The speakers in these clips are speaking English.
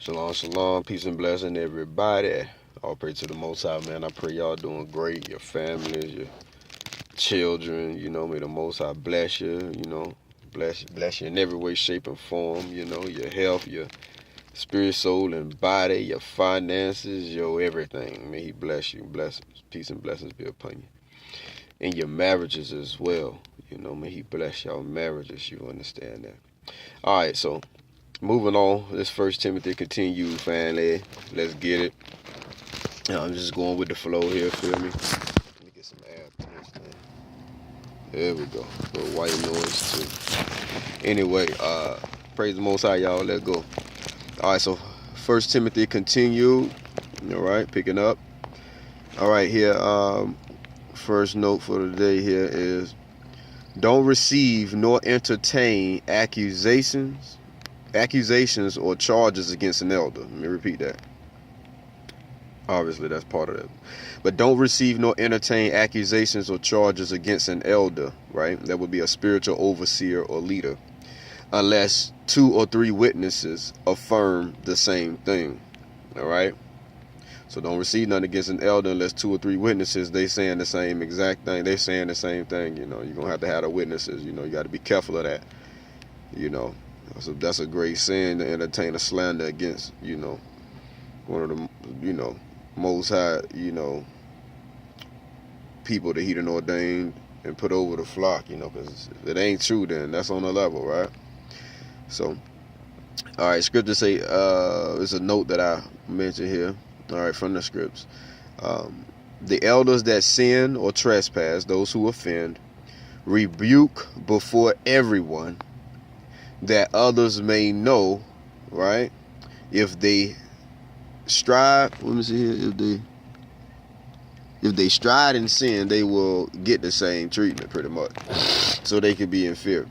Shalom, shalom, peace and blessing, everybody. All praise to the Most High, man. I pray y'all doing great, your families, your children, may the Most High bless you, bless you in every way, shape, and form, your health, your spirit, soul, and body, your finances, your everything. May He bless you, blessings, peace and blessings be upon you. And your marriages as well, may He bless y'all marriages, you understand that. All right, so moving on, this First Timothy continue, family. Let's get it. I'm just going with the flow here, feel me? Let me get some air to this thing. There we go. A little white noise too. Anyway, praise the Most High, y'all. Let's go. All right, so First Timothy continue. All right, picking up. All right, here. First note for the day here is: don't receive nor entertain accusations or charges against an elder. Let me repeat that. Obviously, that's part of it. But don't receive nor entertain accusations or charges against an elder, right? That would be a spiritual overseer or leader, unless 2 or 3 witnesses affirm the same thing, all right? So don't receive nothing against an elder unless 2 or 3 witnesses, they saying the same exact thing. They saying the same thing, You're going to have the witnesses, you got to be careful of that, So that's a great sin, to entertain a slander against, one of the, Most High, people that He done ordained and put over the flock, because if it ain't true, then that's on the level, right? So, all right, scripture say, there's a note that I mentioned here, all right, from the scripts. The elders that sin or trespass, those who offend, rebuke before everyone, that others may know, right? If they strive, let me see here, if they stride in sin, they will get the same treatment, pretty much. So they could be in fear.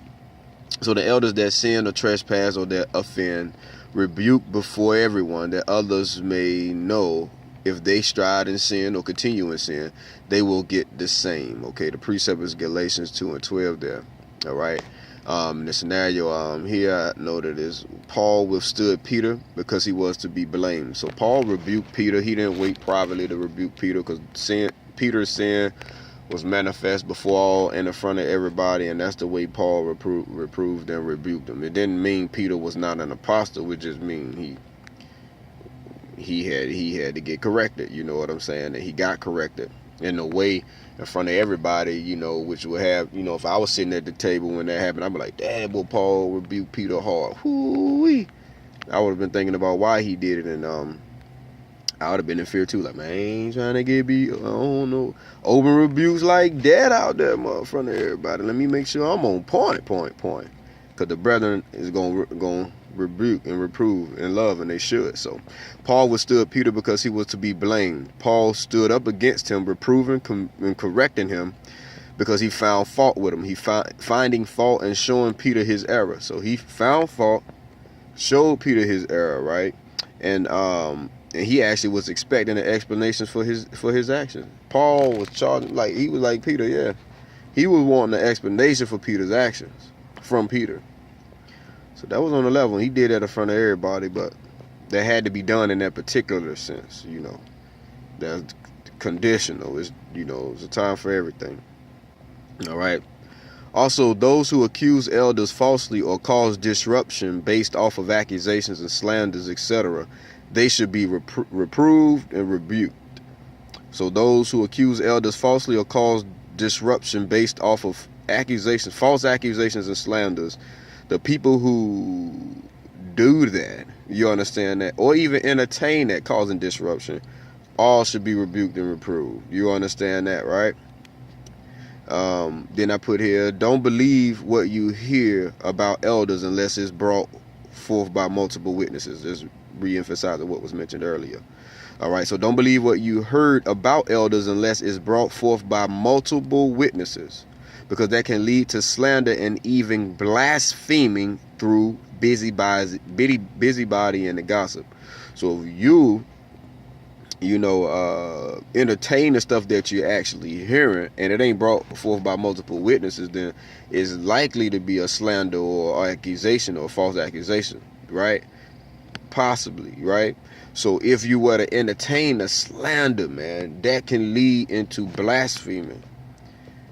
So the elders that sin or trespass or that offend, rebuke before everyone, that others may know if they stride in sin or continue in sin, they will get the same. Okay, the precept is Galatians 2:12 there. All right. The scenario here I noted is Paul withstood Peter because he was to be blamed. So Paul rebuked Peter. He didn't wait privately to rebuke Peter because Peter's sin was manifest before all and in front of everybody, and that's the way Paul reproved and rebuked him. It didn't mean Peter was not an apostle. It just mean he had to get corrected. You know what I'm saying? And he got corrected in a way in front of everybody, which would have, if I was sitting at the table when that happened, I'd be like, damn, well, Paul rebuked Peter hard. Whoo-wee. I would have been thinking about why he did it, and I would have been in fear too, like, man, I ain't trying to get beat, I don't know, open rebukes like that out there in front of everybody. Let me make sure I'm on point, because the brethren is going to rebuke and reprove in love, and they should. So Paul withstood Peter because he was to be blamed. Paul stood up against him, reproving and correcting him because he found fault with him. He finding fault and showing Peter his error. So he found fault, showed Peter his error, right? And he actually was expecting an explanation for his actions. Paul was charged, he was like Peter, yeah. He was wanting an explanation for Peter's actions from Peter. So that was on the level. He did that in front of everybody, but that had to be done in that particular sense, That's conditional. It's a time for everything. All right. Also, those who accuse elders falsely or cause disruption based off of accusations and slanders, etc., they should be reproved and rebuked. So those who accuse elders falsely or cause disruption based off of accusations, false accusations and slanders, the people who do that, you understand that, or even entertain that causing disruption, all should be rebuked and reproved. You understand that, right? Then I put here, don't believe what you hear about elders unless it's brought forth by multiple witnesses. Just re-emphasizing what was mentioned earlier. All right, so don't believe what you heard about elders unless it's brought forth by multiple witnesses, because that can lead to slander and even blaspheming through busybody and the gossip. So if you entertain the stuff that you're actually hearing and it ain't brought forth by multiple witnesses, then it's likely to be a slander or accusation or false accusation, right? possibly, right? So if you were to entertain a slander, man, that can lead into blaspheming.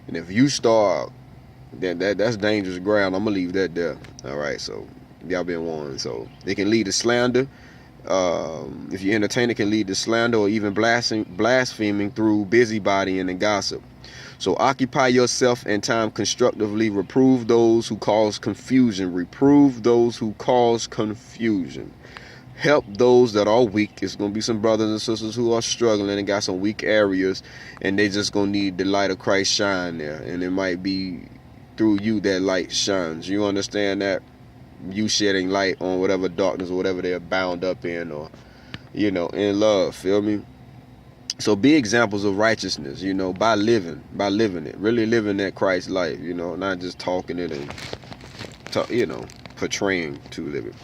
And if you start, that's dangerous ground. I'm gonna leave that there. All right, so y'all been warned. So it can lead to slander. If you entertain, it can lead to slander or even blaspheming through busybodying and gossip. So occupy yourself and time constructively. Reprove those who cause confusion. Reprove those who cause confusion. Help those that are weak. It's going to be some brothers and sisters who are struggling and got some weak areas, and they just going to need the light of Christ shine there. And it might be through you that light shines. You understand that? You shedding light on whatever darkness or whatever they're bound up in, or, in love. Feel me? So be examples of righteousness, by living it. Really living that Christ life, not just talking it and, portraying to live it.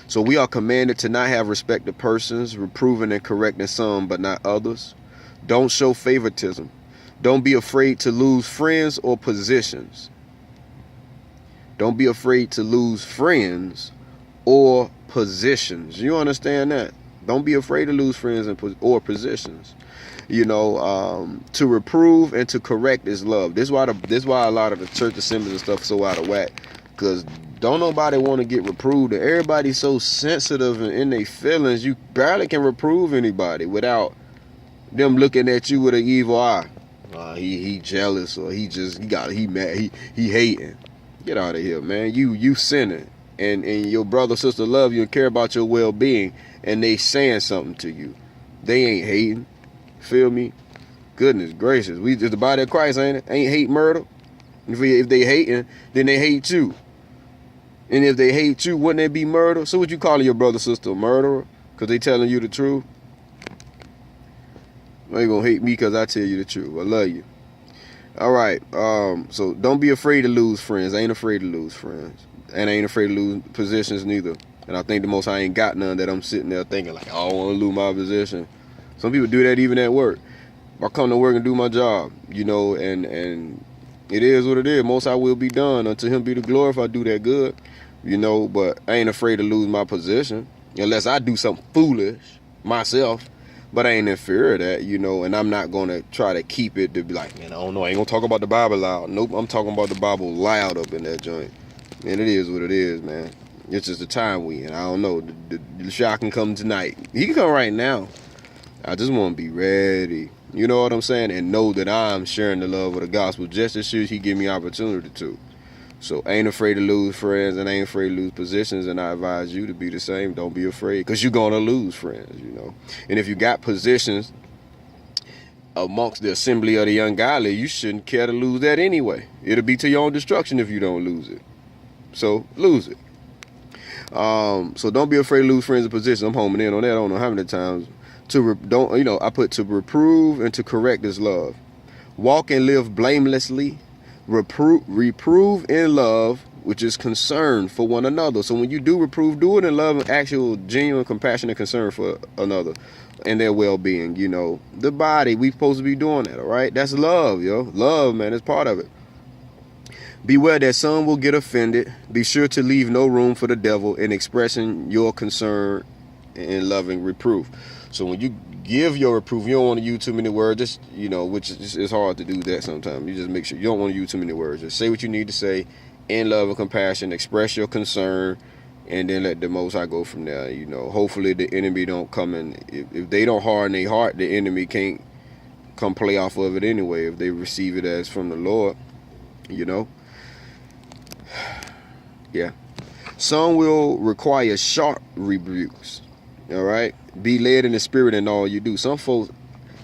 So we are commanded to not have respect to persons, reproving and correcting some, but not others. Don't show favoritism. Don't be afraid to lose friends or positions. Don't be afraid to lose friends or positions. You understand that? Don't be afraid to lose friends or positions. To reprove and to correct is love. This is why a lot of the church assemblies and stuff is so out of whack. Because don't nobody want to get reproved. Everybody's so sensitive in their feelings. You barely can reprove anybody without them looking at you with an evil eye. He jealous, or he mad, he hating. Get out of here, man. You sinning. And your brother or sister love you and care about your well-being, and they saying something to you. They ain't hating. Feel me? Goodness gracious. We just the body of Christ, ain't it? Ain't hate murder. If they hating, then they hate you. And if they hate you, wouldn't they be murder? So would you calling your brother or sister a murderer because they telling you the truth? Well, you gonna hate me because I tell you the truth. I love you. All right. So don't be afraid to lose friends. I ain't afraid to lose friends. And I ain't afraid to lose positions neither. And I think the most I ain't got none that I'm sitting there thinking like, oh, I want to lose my position. Some people do that even at work. I come to work and do my job, and it is what it is. Most I will be done. Unto him be the glory if I do that good, but I ain't afraid to lose my position unless I do something foolish myself. But I ain't in fear of that, and I'm not going to try to keep it to be like, man, I don't know. I ain't going to talk about the Bible loud. Nope, I'm talking about the Bible loud up in that joint. And it is what it is, man. It's just the time we in. I don't know. The shot can come tonight. He can come right now. I just want to be ready. You know what I'm saying? And know that I'm sharing the love of the gospel just as soon as he give me opportunity to. So I ain't afraid to lose friends, and I ain't afraid to lose positions, and I advise you to be the same. Don't be afraid, because you're going to lose friends, And if you got positions amongst the assembly of the ungodly, you shouldn't care to lose that anyway. It'll be to your own destruction if you don't lose it. So lose it. So don't be afraid to lose friends and positions. I'm homing in on that. I don't know how many times. I put to reprove and to correct is love. Walk and live blamelessly. Reprove in love, which is concern for one another. So when you do reprove, do it in love and actual genuine compassion and concern for another and their well-being. The body, we supposed to be doing that, all right? That's love, yo. Love, man, is part of it. Beware that some will get offended. Be sure to leave no room for the devil in expressing your concern and loving reproof. So when you give your reproof, you don't want to use too many words, just, which is hard to do that sometimes. You just make sure you don't want to use too many words. Just say what you need to say in love and compassion, express your concern, and then let the Most High go from there. Hopefully the enemy don't come in. If they don't harden their heart, the enemy can't come play off of it anyway if they receive it as from the Lord, Yeah. Some will require sharp rebukes. All right. Be led in the spirit in all you do. Some folks,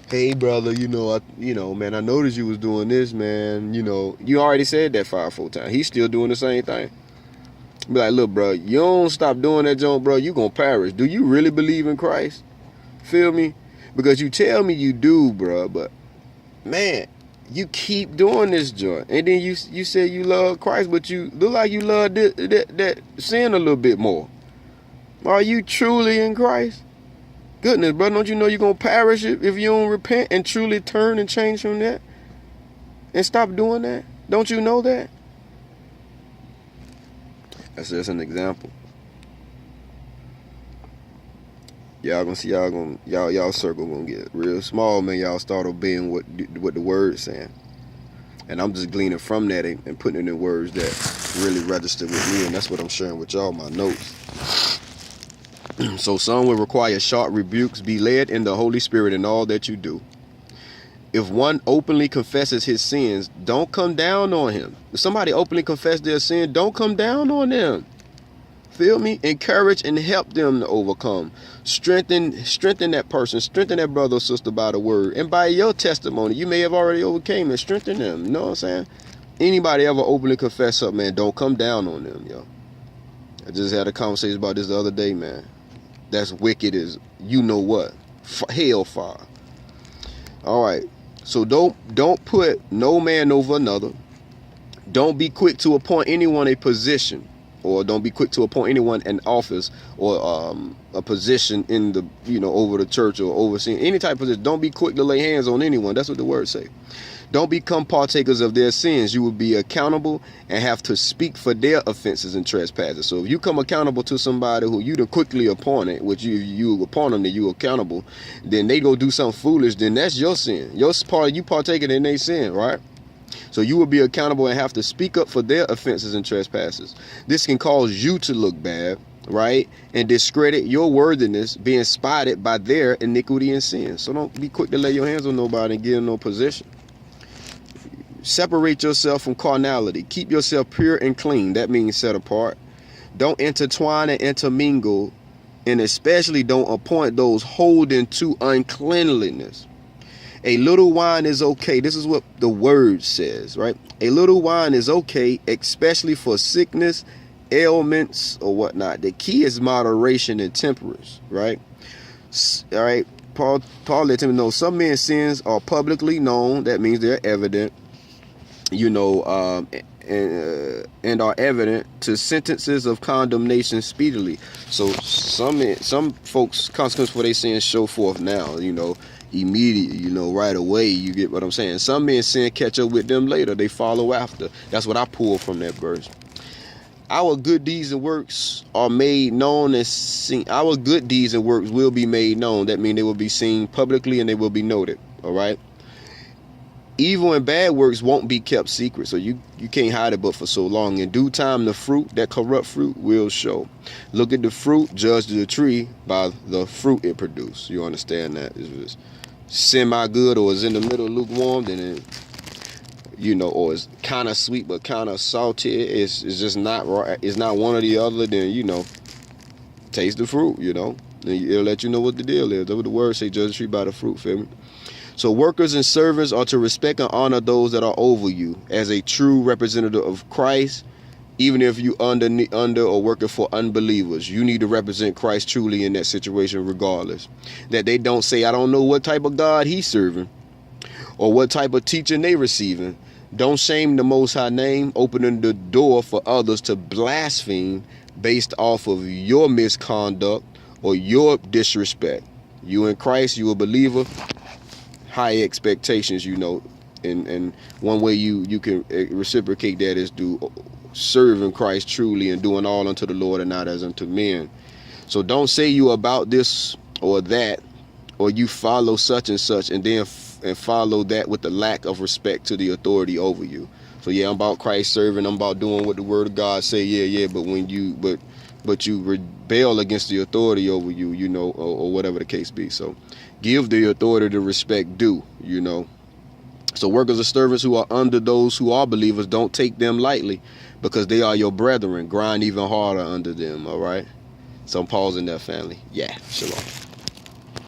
hey brother, man, I noticed you was doing this, man. You already said that 5-4 times. He's still doing the same thing. Be like, look, bro, you don't stop doing that, John, bro, you gonna perish. Do you really believe in Christ? Feel me? Because you tell me you do, bro, but man, you keep doing this joint, and then you say you love Christ, but you look like you love that sin a little bit more. Are you truly in Christ? Goodness, brother, don't you know you're going to perish if you don't repent and truly turn and change from that? And stop doing that? Don't you know that? That's just an example. y'all gonna see y'all circle gonna get real small, man. Y'all start obeying what the word's saying. And I'm just gleaning from that and putting it in words that really register with me, and that's what I'm sharing with y'all, my notes. So some will require sharp rebukes. Be led in the Holy Spirit in all that you do. If one openly confesses his sins, don't come down on him. If somebody openly confess their sin, don't come down on them. Feel me? Encourage and help them to overcome. Strengthen that person. Strengthen that brother or sister by the word. And by your testimony, you may have already overcame and strengthen them. You know what I'm saying? Anybody ever openly confess something, man, don't come down on them, yo. I just had a conversation about this the other day, man. That's wicked as you know what. Hellfire. All right. So don't put no man over another. Don't be quick to appoint anyone a position, or don't be quick to appoint anyone an office or a position in the, over the church or overseeing any type of position. Don't be quick to lay hands on anyone. That's what the word say. Don't become partakers of their sins. You will be accountable and have to speak for their offenses and trespasses. So if you come accountable to somebody who you done quickly appointed, which you appoint them that you accountable, then they go do something foolish, then that's your sin. Your part, you partaking in their sin, right? So you will be accountable and have to speak up for their offenses and trespasses. This can cause you to look bad, right? And discredit your worthiness being spotted by their iniquity and sin. So don't be quick to lay your hands on nobody and get in no position. Separate yourself from carnality. Keep yourself pure and clean. That means set apart. Don't intertwine and intermingle, and especially don't appoint those holding to uncleanliness. A little wine is okay. This is what the word says, right? A little wine is okay, especially for sickness, ailments, or whatnot. The key is moderation and temperance, right? All right. Paul let him know some men's sins are publicly known. That means they're evident. And are evident to sentences of condemnation speedily. So some folks' consequence for their sins show forth now, immediately, right away. You get what I'm saying? Some men's sin catch up with them later. They follow after. That's what I pull from that verse. Our good deeds and works are made known and seen. Our good deeds and works will be made known. That means they will be seen publicly and they will be noted. All right. Evil and bad works won't be kept secret, so you can't hide it but for so long. In due time, the fruit, that corrupt fruit, will show. Look at the fruit, judge the tree by the fruit it produces. You understand that? If it's semi-good or is in the middle lukewarm, then or it's kind of sweet but kind of salty, it's just not right. It's not one or the other, then, taste the fruit, and it'll let you know what the deal is. That's what the word say, judge the tree by the fruit, feel me? So workers and servants are to respect and honor those that are over you as a true representative of Christ. Even if you under or working for unbelievers, you need to represent Christ truly in that situation regardless. That they don't say, I don't know what type of God he's serving or what type of teaching they receiving. Don't shame the Most High name, opening the door for others to blaspheme based off of your misconduct or your disrespect. You in Christ, you a believer. High expectations, and one way you can reciprocate that is to serving Christ truly and doing all unto the Lord and not as unto men. So don't say you about this or that, or you follow such and such, and then follow that with the lack of respect to the authority over you. So yeah, I'm about Christ serving, I'm about doing what the word of God say, but when you rebel against the authority over you, or whatever the case be. So give the authority the respect due, So workers or servants who are under those who are believers, don't take them lightly, because they are your brethren. Grind even harder under them, all right? So I'm pausing there, family. Yeah, shalom.